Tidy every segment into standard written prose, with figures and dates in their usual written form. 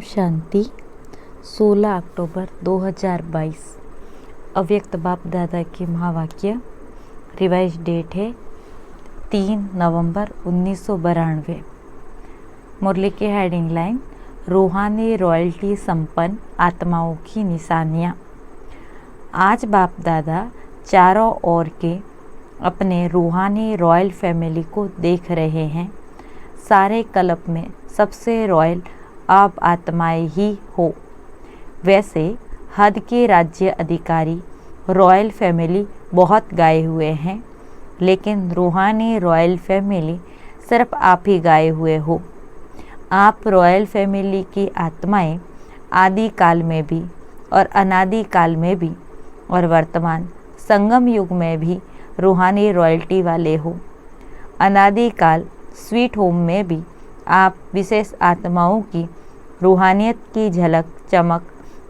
शांति 16 अक्टूबर 2022। अव्यक्त बाप दादा के महावाक्य। रिवाइज डेट है 3 नवंबर 1992। मुरली की हेडिंग लाइन, रूहानी रॉयल्टी संपन्न आत्माओं की निशानियाँ। आज बाप दादा चारों ओर के अपने रूहानी रॉयल फैमिली को देख रहे हैं। सारे कल्प में सबसे रॉयल आप आत्माएं ही हो। वैसे हद के राज्य अधिकारी रॉयल फैमिली बहुत गाए हुए हैं, लेकिन रूहानी रॉयल फैमिली सिर्फ आप ही गाए हुए हो। आप रॉयल फैमिली की आत्माएं आदि काल में भी और अनादि काल में भी और वर्तमान संगम युग में भी रूहानी रॉयल्टी वाले हो। अनादि काल स्वीट होम में भी आप विशेष आत्माओं की रूहानियत की झलक चमक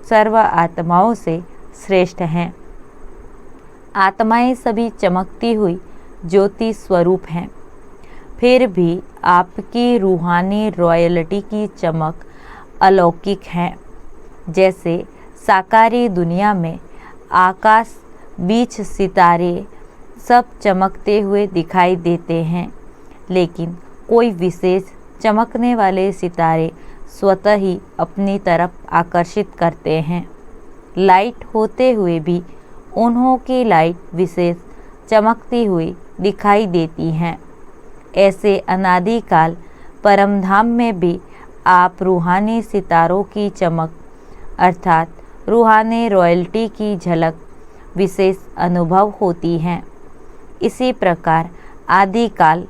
सर्व आत्माओं से श्रेष्ठ हैं। आत्माएं सभी चमकती हुई ज्योति स्वरूप हैं, फिर भी आपकी रूहानी रॉयल्टी की चमक अलौकिक है। जैसे साकारी दुनिया में आकाश बीच सितारे सब चमकते हुए दिखाई देते हैं, लेकिन कोई विशेष चमकने वाले सितारे स्वतः ही अपनी तरफ आकर्षित करते हैं। लाइट होते हुए भी उन्हों की लाइट विशेष चमकती हुई दिखाई देती हैं। ऐसे अनादि काल परमधाम में भी आप रूहानी सितारों की चमक अर्थात रूहानी रॉयल्टी की झलक विशेष अनुभव होती हैं। इसी प्रकार आदिकाल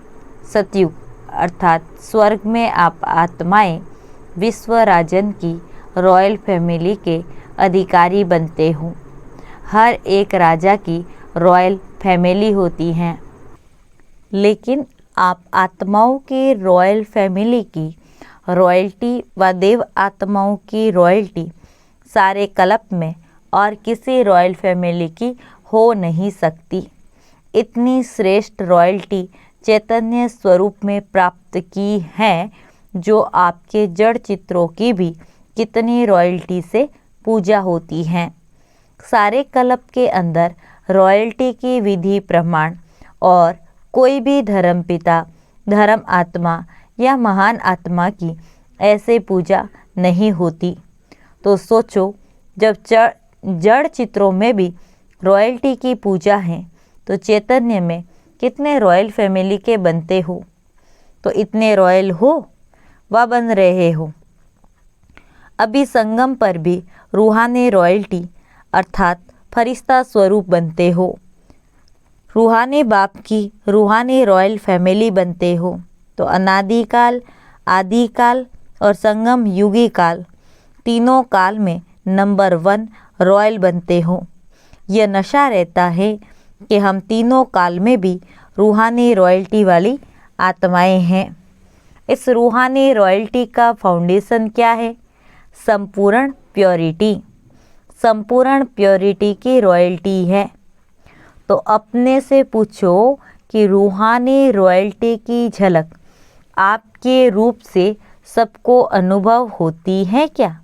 सतयुग अर्थात स्वर्ग में आप आत्माएं विश्व राजन की रॉयल फैमिली के अधिकारी बनते हो। हर एक राजा की रॉयल फैमिली होती हैं, लेकिन आप आत्माओं की रॉयल फैमिली की रॉयल्टी व देव आत्माओं की रॉयल्टी सारे कल्प में और किसी रॉयल फैमिली की हो नहीं सकती। इतनी श्रेष्ठ रॉयल्टी चैतन्य स्वरूप में प्राप्त की है, जो आपके जड़ चित्रों की भी कितनी रॉयल्टी से पूजा होती हैं। सारे कल्प के अंदर रॉयल्टी की विधि प्रमाण और कोई भी धर्म पिता धर्म आत्मा या महान आत्मा की ऐसे पूजा नहीं होती। तो सोचो, जब जड़ चित्रों में भी रॉयल्टी की पूजा है, तो चैतन्य में कितने रॉयल फैमिली के बनते हो। तो इतने रॉयल हो व बन रहे हो। अभी संगम पर भी रूहानी रॉयल्टी अर्थात फरिश्ता स्वरूप बनते हो। रूहानी बाप की रूहानी रॉयल फैमिली बनते हो, तो अनादि काल आदि काल और संगम युगी काल तीनों काल में नंबर 1 रॉयल बनते हो। यह नशा रहता है कि हम तीनों काल में भी रूहानी रॉयल्टी वाली आत्माएं हैं। इस रूहानी रॉयल्टी का फाउंडेशन क्या है? संपूर्ण प्योरिटी। संपूर्ण प्योरिटी की रॉयल्टी है। तो अपने से पूछो कि रूहानी रॉयल्टी की झलक आपके रूप से सबको अनुभव होती है क्या?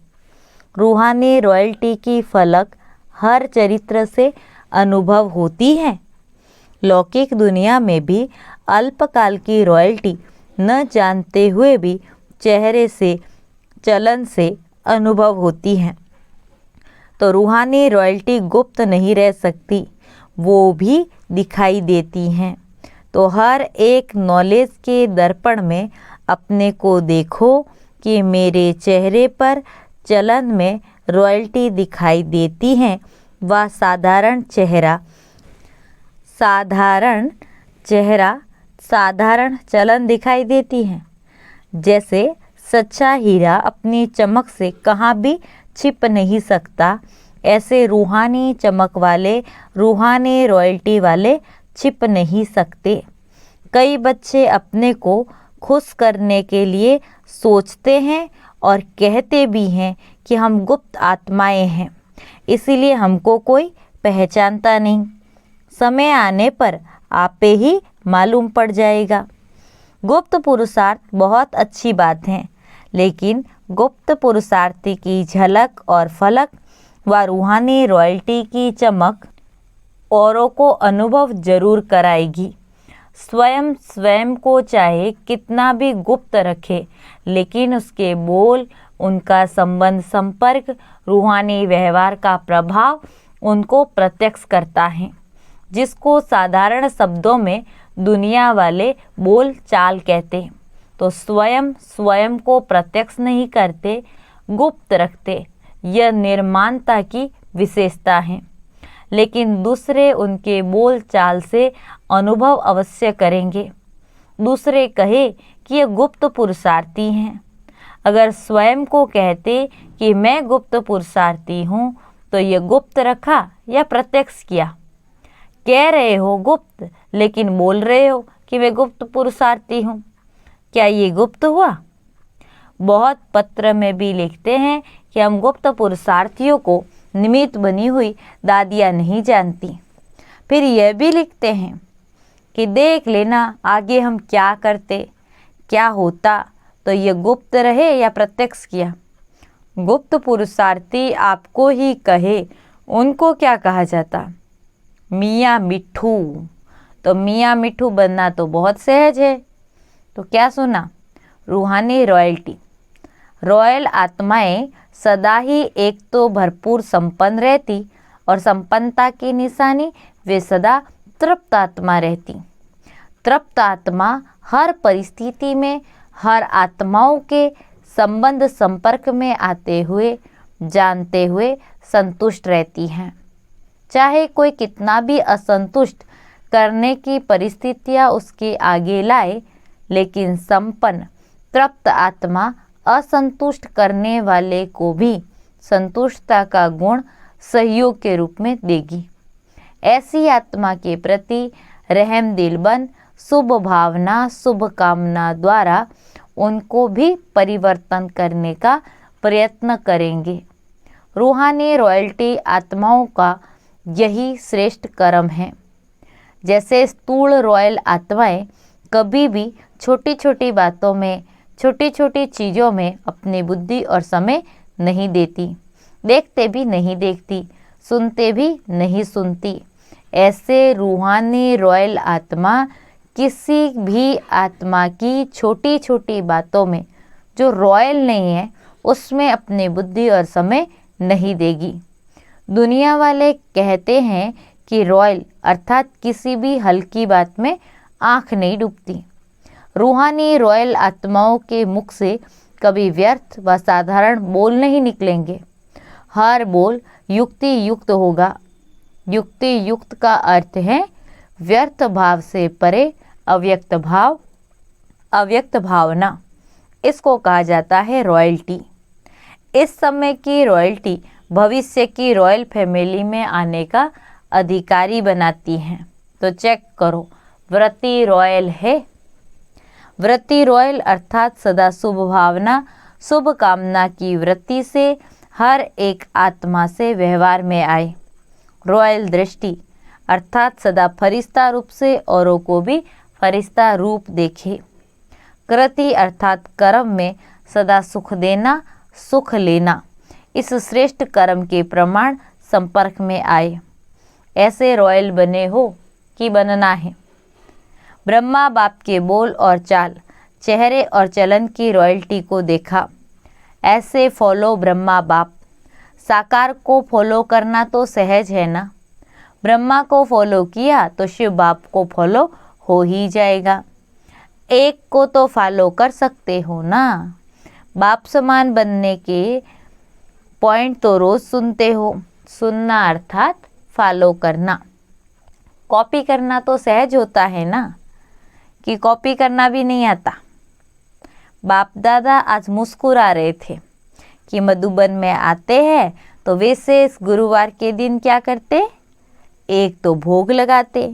रूहानी रॉयल्टी की फलक हर चरित्र से अनुभव होती है। लौकिक दुनिया में भी अल्पकाल की रॉयल्टी न जानते हुए भी चेहरे से चलन से अनुभव होती है। तो रूहानी रॉयल्टी गुप्त नहीं रह सकती, वो भी दिखाई देती हैं। तो हर एक नॉलेज के दर्पण में अपने को देखो कि मेरे चेहरे पर चलन में रॉयल्टी दिखाई देती है व साधारण चेहरा साधारण चलन दिखाई देती है। जैसे सच्चा हीरा अपनी चमक से कहाँ भी छिप नहीं सकता, ऐसे रूहानी चमक वाले रूहानी रॉयल्टी वाले छिप नहीं सकते। कई बच्चे अपने को खुश करने के लिए सोचते हैं और कहते भी हैं कि हम गुप्त आत्माएं हैं, इसीलिए हमको कोई पहचानता नहीं। समय आने पर आपे ही मालूम पड़ जाएगा। गुप्त पुरुषार्थ बहुत अच्छी बात है, लेकिन गुप्त पुरुषार्थी की झलक और फलक व रूहानी रॉयल्टी की चमक औरों को अनुभव जरूर कराएगी। स्वयं को चाहे कितना भी गुप्त रखे, लेकिन उसके बोल, उनका संबंध, संपर्क, रूहानी व्यवहार का प्रभाव उनको प्रत्यक्ष करता है, जिसको साधारण शब्दों में दुनिया वाले बोल चाल कहते हैं। तो स्वयं को प्रत्यक्ष नहीं करते, गुप्त रखते, यह निर्माणता की विशेषता है। लेकिन दूसरे उनके बोल चाल से अनुभव अवश्य करेंगे। दूसरे कहे कि ये गुप्त पुरुषार्थी हैं। अगर स्वयं को कहते कि मैं गुप्त पुरुषार्थी हूँ, तो ये गुप्त रखा या प्रत्यक्ष किया? कह रहे हो गुप्त, लेकिन बोल रहे हो कि मैं गुप्त पुरुषार्थी हूँ। क्या ये गुप्त हुआ? बहुत पत्र में भी लिखते हैं कि हम गुप्त पुरुषार्थियों को निमित्त बनी हुई दादियाँ नहीं जानती। फिर यह भी लिखते हैं कि देख लेना आगे हम क्या करते, क्या होता, तो ये गुप्त रहे या प्रत्यक्ष किया। गुप्त पुरुषार्थी आपको ही कहे, उनको क्या कहा जाता? मियाँ मिट्ठू। तो मियाँ मिट्ठू बनना तो बहुत सहज है। तो क्या सुना? रूहानी रॉयल्टी। रॉयल आत्माएं सदा ही एक तो भरपूर संपन्न रहती, और संपन्नता की निशानी वे सदा तृप्त आत्मा रहती। तृप्त आत्मा हर परिस्थिति में हर आत्माओं के संबंध संपर्क में आते हुए, जानते हुए संतुष्ट रहती हैं। चाहे कोई कितना भी असंतुष्ट करने की परिस्थितियां उसके आगे लाए, लेकिन संपन्न तृप्त आत्मा असंतुष्ट करने वाले को भी संतुष्टता का गुण सहयोग के रूप में देगी। ऐसी आत्मा के प्रति रहम दिल बन शुभ भावना, शुभ कामना द्वारा उनको भी परिवर्तन करने का प्रयत्न करेंगे। रूहानी रॉयल्टी आत्माओं का यही श्रेष्ठ कर्म है। जैसे स्थूल रॉयल आत्माएं कभी भी छोटी छोटी बातों में, छोटी छोटी चीज़ों में अपनी बुद्धि और समय नहीं देती, देखते भी नहीं देखती, सुनते भी नहीं सुनती, ऐसे रूहानी रॉयल आत्मा किसी भी आत्मा की छोटी छोटी बातों में जो रॉयल नहीं है उसमें अपनी बुद्धि और समय नहीं देगी। दुनिया वाले कहते हैं कि रॉयल अर्थात किसी भी हल्की बात में आँख नहीं डूबती। रूहानी रॉयल आत्माओं के मुख से कभी व्यर्थ व साधारण बोल नहीं निकलेंगे। हर बोल युक्ति युक्त होगा। युक्ति युक्त का अर्थ है व्यर्थ भाव से परे अव्यक्त भाव, अव्यक्त भावना। इसको कहा जाता है रॉयल्टी। इस समय की रॉयल्टी भविष्य की रॉयल फैमिली में आने का अधिकारी बनाती हैं। तो चेक करो, व्रती रॉयल है। व्रती रॉयल अर्थात सदा शुभ भावना, शुभ कामना की वृत्ति से हर एक आत्मा से व्यवहार में आए। रॉयल दृष्टि अर्थात सदा फरिश्ता रूप से औरों को भी फरिश्ता रूप देखे। कृति अर्थात कर्म में सदा सुख देना, सुख लेना। इस श्रेष्ठ कर्म के प्रमाण संपर्क में आए। ऐसे रॉयल बने हो कि बनना है। ब्रह्मा बाप के बोल और चाल, चेहरे और चलन की रॉयल्टी को देखा। ऐसे फॉलो ब्रह्मा बाप। साकार को फॉलो करना तो सहज है ना। ब्रह्मा को फॉलो किया तो शिव बाप को फॉलो हो ही जाएगा। एक को तो फॉलो कर सकते हो ना। बाप समान बनने के पॉइंट तो रोज सुनते हो। सुनना अर्थात फॉलो करना। कॉपी करना तो सहज होता है ना, कि कॉपी करना भी नहीं आता। बाप दादा आज मुस्कुरा रहे थे कि मधुबन में आते हैं तो वैसे इस गुरुवार के दिन क्या करते, एक तो भोग लगाते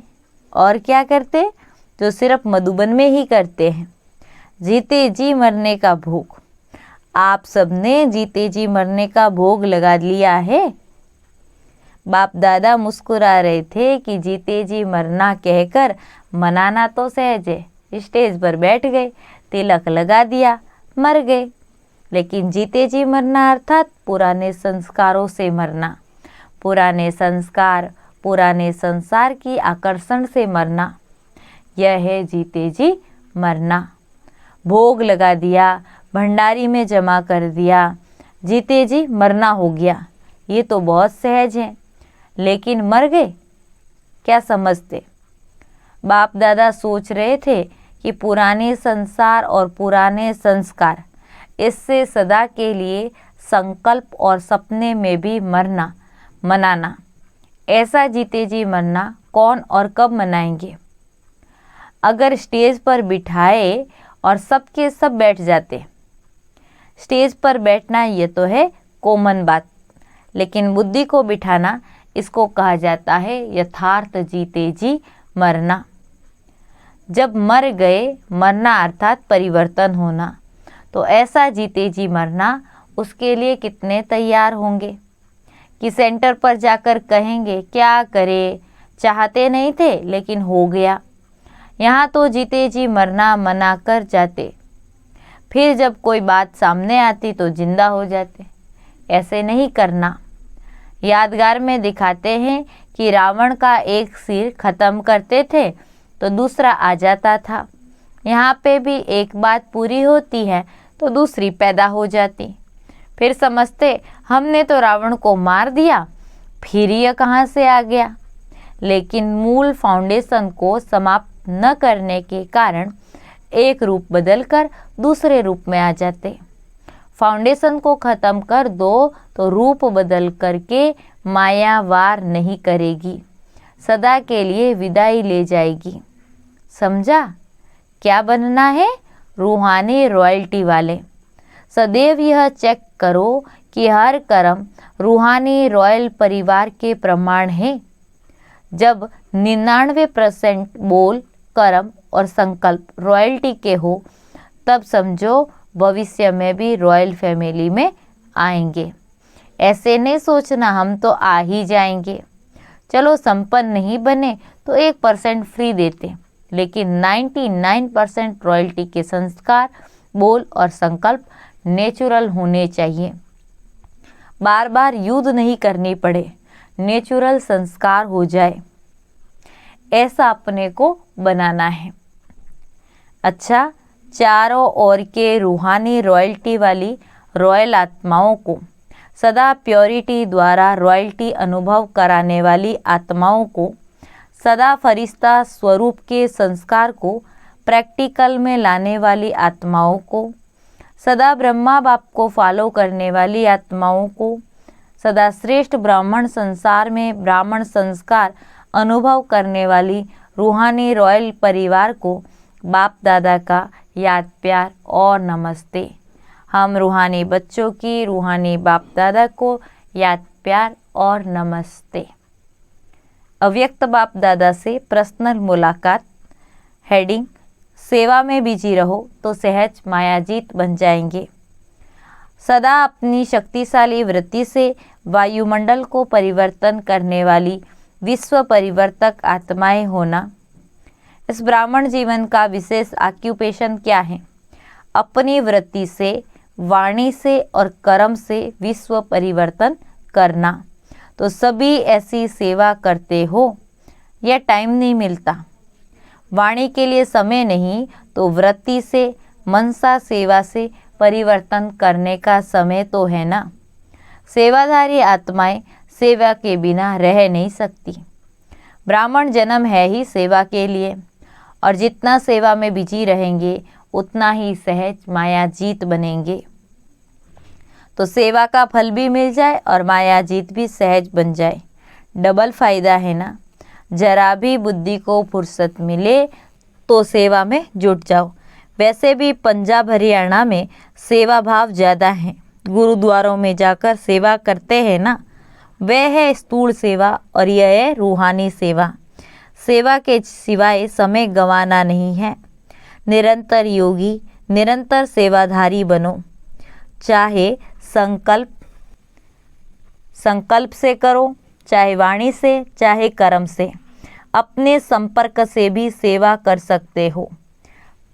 और क्या करते, जो सिर्फ मधुबन में ही करते हैं, जीते जी मरने का भोग। आप सबने जीते जी मरने का भोग लगा लिया है। बाप दादा मुस्कुरा रहे थे कि जीते जी मरना कहकर मनाना तो सहज है। स्टेज पर बैठ गए, तिलक लगा दिया, मर गए। लेकिन जीते जी मरना अर्थात पुराने संस्कारों से मरना, पुराने संस्कार, पुराने संसार की आकर्षण से मरना, यह है जीते जी मरना। भोग लगा दिया, भंडारी में जमा कर दिया, जीते जी मरना हो गया, ये तो बहुत सहज है। लेकिन मर गए, क्या समझते? बाप दादा सोच रहे थे कि पुराने संसार और पुराने संस्कार, इससे सदा के लिए संकल्प और सपने में भी मरना मनाना। ऐसा जीते जी मरना कौन और कब मनाएंगे? अगर स्टेज पर बिठाए और सबके सब बैठ जाते। स्टेज पर बैठना ये तो है कॉमन बात, लेकिन बुद्धि को बिठाना, इसको कहा जाता है यथार्थ जीते जी मरना। जब मर गए, मरना अर्थात परिवर्तन होना, तो ऐसा जीते जी मरना, उसके लिए कितने तैयार होंगे कि सेंटर पर जाकर कहेंगे क्या करे, चाहते नहीं थे लेकिन हो गया। यहाँ तो जीते जी मरना मना कर जाते, फिर जब कोई बात सामने आती तो जिंदा हो जाते। ऐसे नहीं करना। यादगार में दिखाते हैं कि रावण का एक सिर खत्म करते थे तो दूसरा आ जाता था। यहाँ पे भी एक बात पूरी होती है तो दूसरी पैदा हो जाती। फिर समझते हमने तो रावण को मार दिया, फिर यह कहाँ से आ गया। लेकिन मूल फाउंडेशन को समाप्त न करने के कारण एक रूप बदलकर दूसरे रूप में आ जाते। फाउंडेशन को खत्म कर दो तो रूप बदल करके माया वार नहीं करेगी, सदा के लिए विदाई ले जाएगी। समझा? क्या बनना है? रूहानी रॉयल्टी वाले। सदैव यह चेक करो कि हर कर्म रूहानी रॉयल परिवार के प्रमाण है। जब 99% बोल, कर्म और संकल्प रॉयल्टी के हो, तब समझो भविष्य में भी रॉयल फैमिली में आएंगे। ऐसे नहीं सोचना हम तो आ ही जाएंगे। चलो संपन्न नहीं बने तो 1% फ्री देते, लेकिन 99% रॉयल्टी के संस्कार, बोल और संकल्प नेचुरल होने चाहिए। बार बार युद्ध नहीं करनी पड़े, नेचुरल संस्कार हो जाए, ऐसा अपने को बनाना है। अच्छा, चारों ओर के रूहानी रॉयल्टी वाली रॉयल आत्माओं को, सदा प्योरिटी द्वारा रॉयल्टी अनुभव कराने वाली आत्माओं को, सदा फरिश्ता स्वरूप के संस्कार को प्रैक्टिकल में लाने वाली आत्माओं को, सदा ब्रह्मा बाप को फॉलो करने वाली आत्माओं को, सदा श्रेष्ठ ब्राह्मण संसार में ब्राह्मण संस्कार अनुभव करने वाली रूहानी रॉयल परिवार को बाप दादा का याद प्यार और नमस्ते। हम रूहानी बच्चों की रूहानी बाप दादा को याद प्यार और नमस्ते। अव्यक्त बाप दादा से पर्सनल मुलाकात। हेडिंग: सेवा में बिजी रहो तो सहज मायाजीत बन जाएंगे। सदा अपनी शक्तिशाली वृत्ति से वायुमंडल को परिवर्तन करने वाली विश्व परिवर्तक आत्माएं होना। इस ब्राह्मण जीवन का विशेष ऑक्यूपेशन क्या है? अपनी वृत्ति से, वाणी से और कर्म से विश्व परिवर्तन करना। तो सभी ऐसी सेवा करते हो, यह टाइम नहीं मिलता। वाणी के लिए समय नहीं तो वृत्ति से, मनसा सेवा से परिवर्तन करने का समय तो है ना। सेवाधारी आत्माएं सेवा के बिना रह नहीं सकती। ब्राह्मण जन्म है ही सेवा के लिए, और जितना सेवा में बिजी रहेंगे उतना ही सहज मायाजीत बनेंगे। तो सेवा का फल भी मिल जाए और मायाजीत भी सहज बन जाए, डबल फायदा है ना। जरा भी बुद्धि को फुर्सत मिले तो सेवा में जुट जाओ। वैसे भी पंजाब हरियाणा में सेवा भाव ज़्यादा है। गुरुद्वारों में जाकर सेवा करते हैं ना, वह है स्थूल सेवा और यह है रूहानी सेवा। सेवा के सिवाय समय गंवाना नहीं है। निरंतर योगी, निरंतर सेवाधारी बनो। चाहे संकल्प से करो, चाहे वाणी से, चाहे कर्म से। अपने संपर्क से भी सेवा कर सकते हो।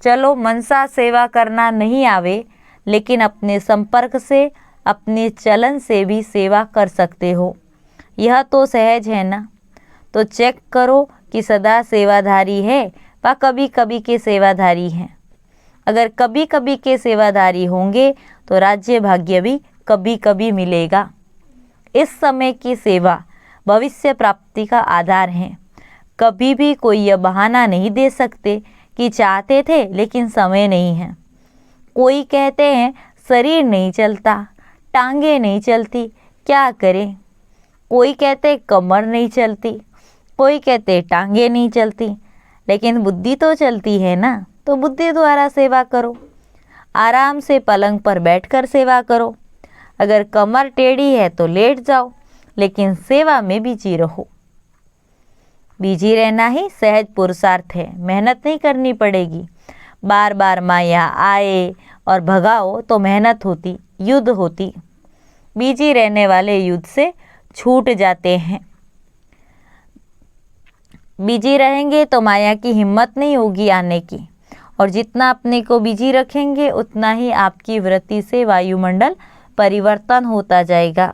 चलो मनसा सेवा करना नहीं आवे लेकिन अपने संपर्क से, अपने चलन से भी सेवा कर सकते हो। यह तो सहज है ना। तो चेक करो कि सदा सेवाधारी है व कभी कभी के सेवाधारी हैं। अगर कभी कभी के सेवाधारी होंगे तो राज्य भाग्य भी कभी कभी मिलेगा। इस समय की सेवा भविष्य प्राप्ति का आधार है। कभी भी कोई यह बहाना नहीं दे सकते कि चाहते थे लेकिन समय नहीं है। कोई कहते हैं शरीर नहीं चलता, टांगे नहीं चलती, क्या करें। कोई कहते कमर नहीं चलती, कोई कहते टांगे नहीं चलती, लेकिन बुद्धि तो चलती है ना। तो बुद्धि द्वारा सेवा करो। आराम से पलंग पर बैठकर सेवा करो। अगर कमर टेढ़ी है तो लेट जाओ, लेकिन सेवा में बिजी रहो। बिजी रहना ही सहज पुरुषार्थ है। मेहनत नहीं करनी पड़ेगी। बार बार माया आए और भगाओ तो मेहनत होती, युद्ध होती। बिजी रहने वाले युद्ध से छूट जाते हैं। बिजी रहेंगे तो माया की हिम्मत नहीं होगी आने की, और जितना अपने को बिजी रखेंगे उतना ही आपकी वृत्ति से वायुमंडल परिवर्तन होता जाएगा।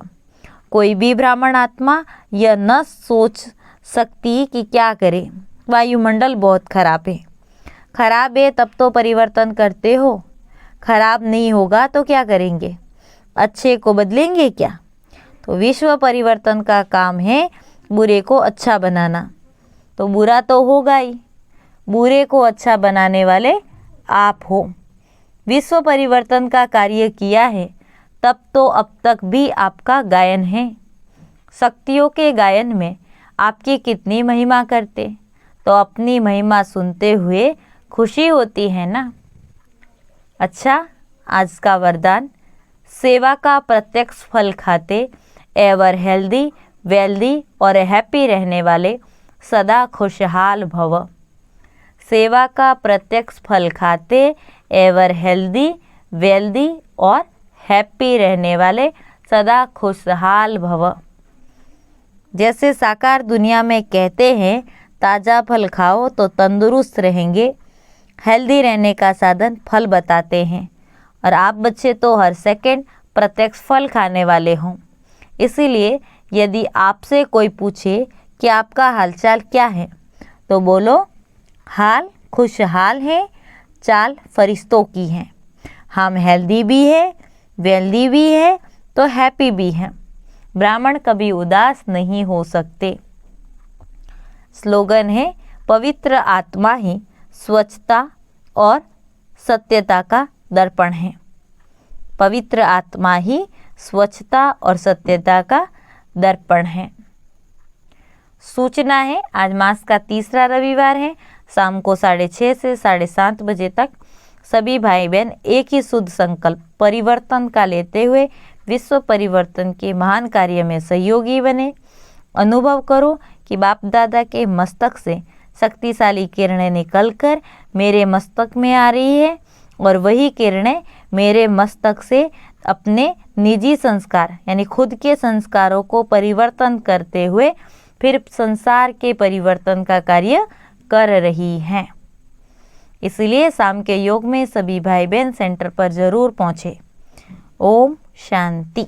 कोई भी ब्राह्मण आत्मा यह न सोच सकती कि क्या करे, वायुमंडल बहुत खराब है। खराब है तब तो परिवर्तन करते हो, खराब नहीं होगा तो क्या करेंगे, अच्छे को बदलेंगे क्या। तो विश्व परिवर्तन का काम है बुरे को अच्छा बनाना। तो बुरा तो होगा ही, बुरे को अच्छा बनाने वाले आप हो। विश्व परिवर्तन का कार्य किया है तब तो अब तक भी आपका गायन है। शक्तियों के गायन में आपकी कितनी महिमा करते, तो अपनी महिमा सुनते हुए खुशी होती है ना। अच्छा, आज का वरदान, सेवा का प्रत्यक्ष फल खाते, एवर हेल्दी, वेल्दी और हैप्पी रहने वाले, सदा खुशहाल भव। सेवा का प्रत्यक्ष फल खाते, एवर हेल्दी, वेल्दी और हैप्पी रहने वाले, सदा खुशहाल भव। जैसे साकार दुनिया में कहते हैं ताज़ा फल खाओ तो तंदुरुस्त रहेंगे, हेल्दी रहने का साधन फल बताते हैं। और आप बच्चे तो हर सेकंड प्रत्यक्ष फल खाने वाले हों। इसीलिए यदि आपसे कोई पूछे कि आपका हालचाल क्या है, तो बोलो हाल खुशहाल है, चाल फरिश्तों की है। हम हेल्दी भी है, वेल्दी भी है, तो हैप्पी भी हैं। ब्राह्मण कभी उदास नहीं हो सकते। स्लोगन है, पवित्र आत्मा ही स्वच्छता और सत्यता का दर्पण है। पवित्र आत्मा ही स्वच्छता और सत्यता का दर्पण है। सूचना है, आज मास का तीसरा रविवार है। शाम को 6:30 से 7:30 बजे तक सभी भाई बहन एक ही शुद्ध संकल्प परिवर्तन का लेते हुए विश्व परिवर्तन के महान कार्य में सहयोगी बने। अनुभव करो कि बाप दादा के मस्तक से शक्तिशाली किरणें निकलकर मेरे मस्तक में आ रही है, और वही किरणें मेरे मस्तक से अपने निजी संस्कार यानी खुद के संस्कारों को परिवर्तन करते हुए फिर संसार के परिवर्तन का कार्य कर रही हैं। इसलिए शाम के योग में सभी भाई बहन सेंटर पर जरूर पहुँचे। ओम शांति।